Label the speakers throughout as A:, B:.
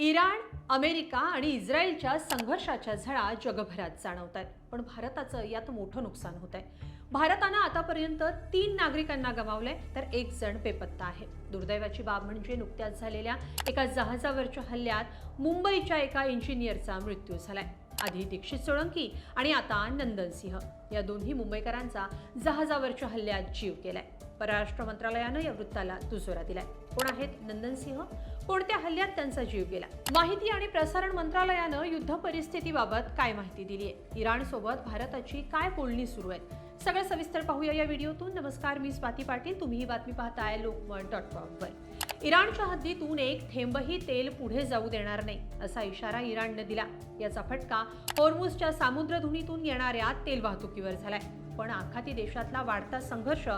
A: Iran, America आणि इस्रायलच्या संघर्षाच्या झळा जगभरात जाणवत आहेत. पण भारताचं यात मोठं नुकसान होत आहे. भारतानं आतापर्यंत 3 नागरिकांना गमावलंय, तर 1 जण बेपत्ता आहे. दुर्दैवाची बाब म्हणजे नुकत्याच झालेल्या एका जहाजावरच्या हल्ल्यात मुंबईच्या एका इंजिनियरचा मृत्यू झालाय. आधी दीक्षित सोळंकी आणि आता नंदन सिंह या दोन्ही मुंबईकरांचा जहाजावरच्या हल्ल्यात जीव गेलाय. परराष्ट्र मंत्रालयानं या वृत्ताला दुजोरा दिलाय. कोण आहेत नंदन सिंह? कोणत्या हल्ल्यात त्यांचा जीव गेला? माहिती आणि प्रसारण मंत्रालयानं युद्ध परिस्थितीबाबत काय माहिती दिली आहे? इराण सोबत भारताची काय बोलणी सुरू आहेत? सगळं सविस्तर पाहूया या व्हिडिओतून. नमस्कार, मी स्वाती पाटील. तुम्ही ही बातमी पाहताय लोकमत.com वर. इराणच्या हद्दीतून एक थेंबही तेल पुढे जाऊ देणार नाही असा इशारा इराणने दिला. याचा फटका होर्मुझच्या सामुद्रधुनीतून येणाऱ्या तेल वाहतुकीवर झालाय. पण आखाती देशातला वाढता संघर्ष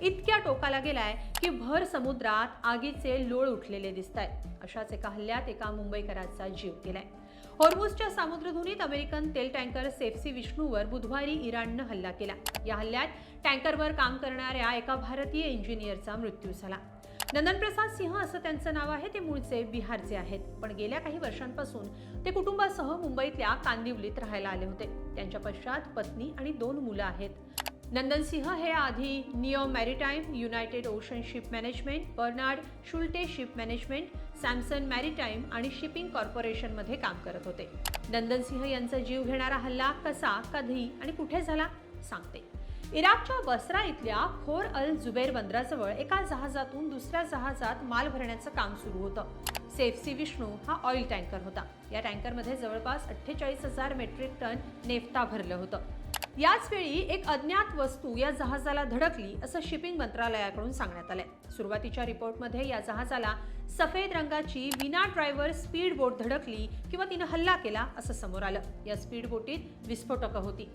A: इतक्या टोकाला गेलाय की भर समुद्रात आगीचे लोळ उठलेले दिसतायत. अशाच एका हल्ल्यात एका मुंबईकराचा जीव गेलाय. होर्मुझच्या सामुद्रधुनीत अमेरिकन तेल टँकर सेफसी विष्णूवर बुधवारी इराणनं हल्ला केला. या हल्ल्यात टँकरवर काम करणाऱ्या एका भारतीय इंजिनियरचा मृत्यू झाला. नंदन प्रसाद सिंह असं त्यांचं नाव आहे. ते मूळचे बिहारचे आहेत, पण गेल्या काही वर्षांपासून ते कुटुंबासह मुंबईतल्या कांदिवलीत राहायला आले होते. त्यांच्या पश्चात पत्नी आणि 2 मुलं आहेत. नंदन सिंह हे आधी Neo Maritime, United Ocean Ship Management, Bernard Schulte Ship Management, Samson Maritime आणि शिपिंग कॉर्पोरेशनमध्ये काम करत होते. नंदन सिंह यांचा जीव घेणारा हल्ला कसा, कधी आणि कुठे झाला सांगते. इराकच्या बसरा इथल्या खोर अल जुबैर बंदराजवळ एका जहाजातून दुसऱ्या जहाजात माल भरण्याचं काम सुरू होतं. सेफसी विष्णू हा ऑइल टँकर होता. या टँकरमध्ये जवळपास 48,000 मेट्रिक टन नेफ्ता भरलं होतं. याच वेळी एक अज्ञात वस्तू या जहाजाला धडकली असं शिपिंग मंत्रालयाकडून सांगण्यात आलंय. सुरुवातीच्या रिपोर्टमध्ये या जहाजाला सफेद रंगाची विना ड्रायव्हर स्पीड बोट धडकली किंवा तिनं हल्ला केला असं समोर आलं. या स्पीड बोटीत विस्फोटकं होती.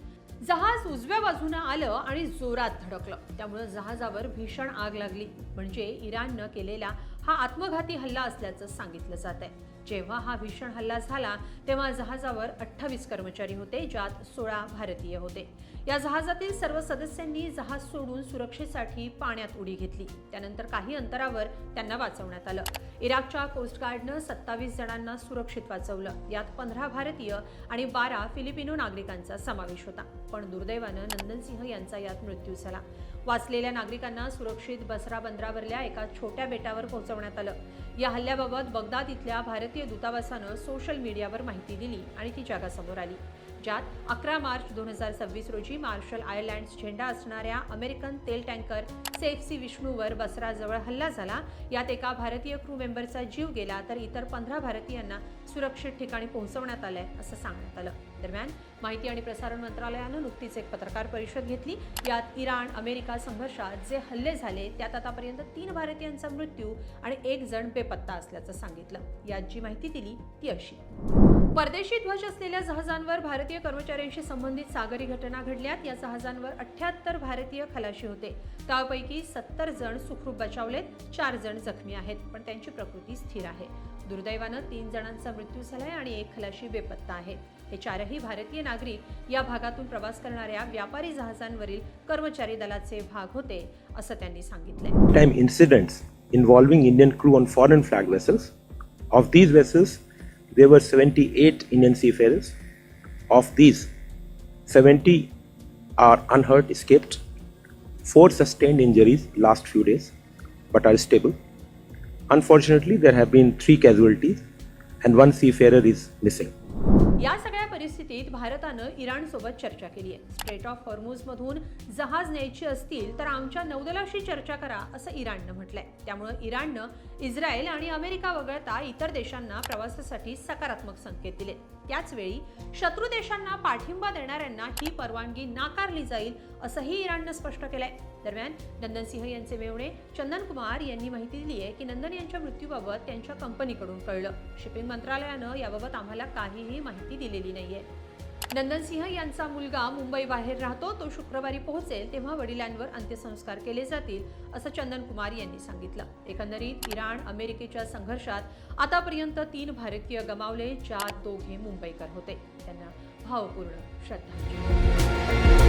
A: जहाज उजव्या बाजूनं आलं आणि जोरात धडकलं. त्यामुळे जहाजावर भीषण आग लागली. म्हणजे इराणनं केलेला हा आत्मघाती हल्ला असल्याचं सांगितलं जात आहे. जेव्हा हा भीषण हल्ला झाला तेव्हा जहाजावर 28 कर्मचारी होते, ज्यात 16 भारतीय होते. या जहाजातील सर्व सदस्यांनी जहाज सोडून सुरक्षेसाठी पाण्यात उडी घेतली. त्यानंतर काही अंतरावर त्यांना वाचवण्यात आलं. इराकच्या कोस्ट गार्डनं 27 जणांना सुरक्षित वाचवलं. यात 15 भारतीय आणि 12 फिलिपिनो नागरिकांचा समावेश होता. पण दुर्दैवानं नंदन सिंह यांचा यात मृत्यू झाला. वाचलेल्या नागरिकांना सुरक्षित बसरा बंदरावरल्या एका छोट्या बेटावर पोहोचवण्यात आलं. या हल्ल्याबाबत बगदाद इथल्या भारतीय दूतावासानं सोशल मीडियावर माहिती दिली आणि ती जगासमोर आली. ज्यात 11 मार्च 2026 रोजी मार्शल आयलँड्स झेंडा असणाऱ्या अमेरिकन तेल टँकर सेफसी विष्णूवर बसराजवळ हल्ला झाला. यात एका भारतीय क्रू मेंबरचा जीव गेला, तर इतर 15 भारतीयांना सुरक्षित ठिकाणी पोहोचवण्यात आलंय असं सांगण्यात आलं. दरम्यान माहिती आणि प्रसारण मंत्रालयानं नुकतीच एक पत्रकार परिषद घेतली. यात इराण अमेरिका संघर्षात जे हल्ले झाले त्यात आतापर्यंत 3 भारतीयांचा मृत्यू आणि 1 जण बेपत्ता असल्याचं सांगितलं. यात जी माहिती दिली ती अशी: परदेशी ध्वज असलेल्या जहाजांवर भारतीय कर्मचाऱ्यांशी संबंधित सागरी घटना घडल्यात. या जहाजांवर 78 भारतीय खलाशी होते. त्यापैकी 70 जण सुखरूप बचावलेत, 4 जण जखमी आहेत, पण त्यांची प्रकृती स्थिर आहे. दुर्दैवानं 3 जणांचा मृत्यू झालाय आणि 1 खलाशी बेपत्ता आहे. हे 4ही भारतीय नागरिक या भागातून प्रवास करणाऱ्या व्यापारी जहाजांवरील कर्मचारी दलाचे भाग होते असं त्यांनी सांगितलंय.
B: Time incidents involving Indian crew on foreign flag vessels. Of these vessels, there were 78 Indian seafarers. Of these, 70 are unhurt, escaped. 4 sustained injuries last few days, but are stable. Unfortunately, there have been 3 casualties and 1 seafarer is missing.
A: या सगळ्या परिस्थितीत भारतानं इराणसोबत चर्चा केली आहे. Straight of हॉर्मुझमधून जहाज न्यायची असतील तर आमच्या नौदलाशी चर्चा करा असं इराणनं म्हटलंय. त्यामुळे इराणनं इस्रायल आणि अमेरिका वगळता इतर देशांना प्रवासासाठी सकारात्मक संकेत दिले. त्याचवेळी शत्रू देशांना पाठिंबा देणाऱ्यांना ही परवानगी नाकारली जाईल असंही इराणनं स्पष्ट केलंय. दरम्यान नंदन सिंह यांचे मेव्हणे चंदन कुमार यांनी माहिती दिली आहे की नंदन यांच्या मृत्यूबाबत त्यांच्या कंपनीकडून कळलं. शिपिंग मंत्रालयानं याबाबत आम्हाला काहीही माहिती दिलेली नाहीये. नंदन सिंह यांचा मुलगा मुंबई बाहेर राहतो. तो शुक्रवारी पोहोचेल तेव्हा वडिलांवर अंत्यसंस्कार केले जातील असं चंदन कुमार यांनी सांगितलं. एकंदरीत इराण अमेरिकेच्या संघर्षात आतापर्यंत 3 भारतीय गमावले, ज्यात 2 मुंबईकर होते. त्यांना भावपूर्ण श्रद्धांजली.